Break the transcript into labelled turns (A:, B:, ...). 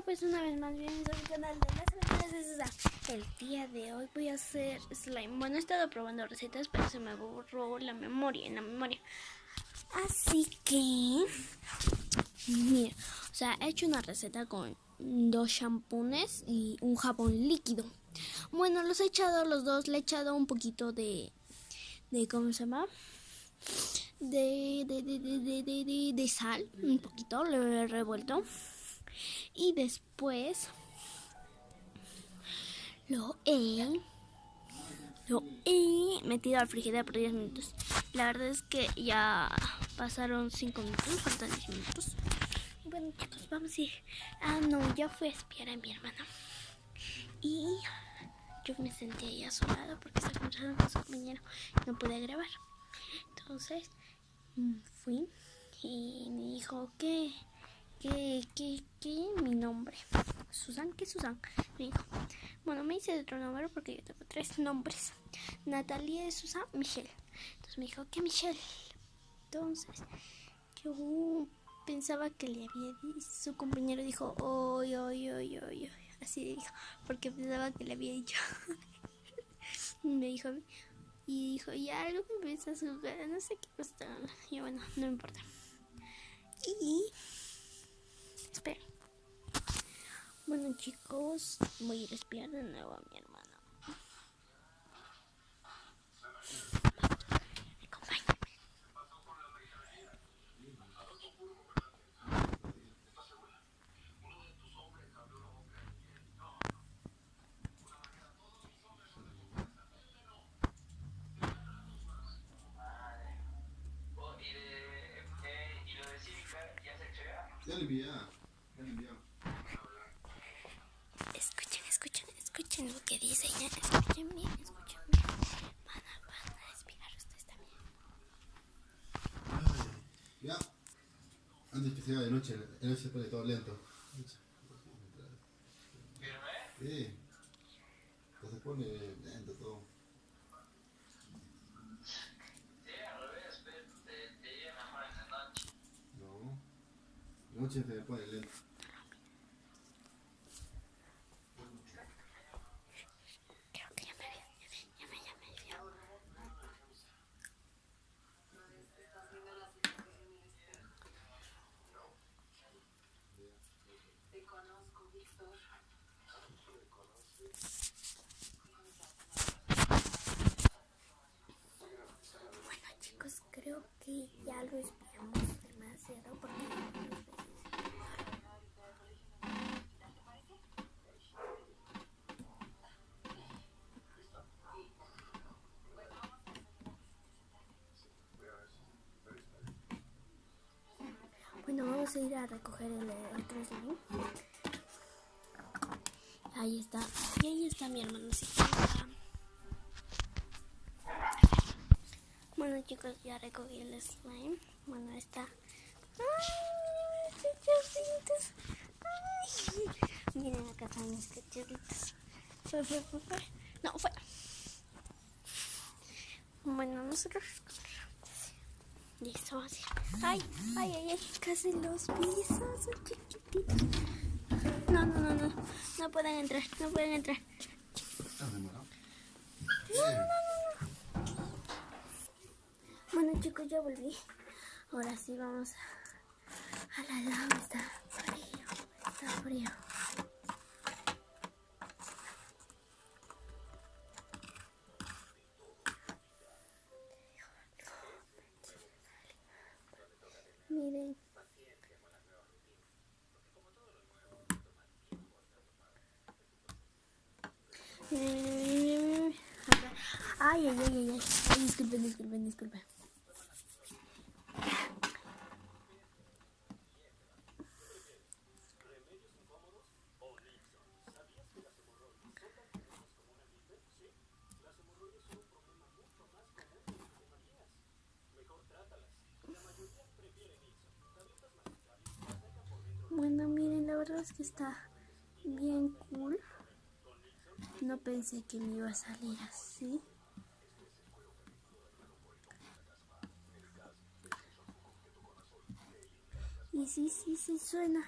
A: Hola, pues una vez más bienvenidos a mi canal de las aventuras de Susa. El día de hoy voy a hacer slime. Bueno, he estado probando recetas, pero se me borró la memoria, Así que, mira, o sea, he hecho una receta con 2 shampoos y un jabón líquido. Bueno, los he echado los dos, le he echado un poquito de ¿cómo se llama? De sal, un poquito, lo he revuelto. Y después lo he metido al frigider por 10 minutos. La verdad es que ya pasaron 5 minutos, faltan 10 minutos. Bueno, chicos, vamos a ir. No, ya fui a espiar a mi hermana. Y yo me sentí ahí asolada porque se encontraron con su compañero y no pude grabar. Entonces fui y me dijo que mi nombre. Susan, ¿qué es Susan? Me dijo, bueno, me hice de otro nombre porque yo tengo 3 nombres. Natalie, Susan, Michelle. Entonces me dijo, ¿qué Michelle? Entonces yo pensaba que le había dicho, su compañero dijo, oy. Así dijo, porque pensaba que le había dicho. Me dijo, y dijo, ya algo me empieza a jugar, no sé qué cosa. Y bueno, no me importa. Y espera. Bueno, chicos, voy a ir a espiar de nuevo a mi hermana. Acompáñenme. Escuchen lo que dice ella. Escuchen bien. Van a espiar ustedes también.
B: Ya, antes que se haga de noche, él se pone todo lento. Sí, se pone lento todo. No, de noche se pone lento.
A: Creo que ya me vio. Bueno, chicos, creo que ya lo espiamos demasiado porque bueno, vamos a ir a recoger el otro slime. Ahí está. Y ahí está mi hermanacita. Bueno, chicos, ya recogí el slime. Bueno, está. ¡Ay, cachorritos! ¡Ay! Miren, acá están mis cachorritos. Fue. No, fue. Bueno, nosotros. Listo, así. ¡Ay! Casi los pisos, son chiquititos. No. No pueden entrar.
B: ¿Estás demorado?
A: No. Bueno, chicos, ya volví. Ahora sí vamos a la lava. Está frío. Miren. Ay. Disculpen. Bueno, miren, la verdad es que está bien cool. No pensé que me iba a salir así. Y sí suena.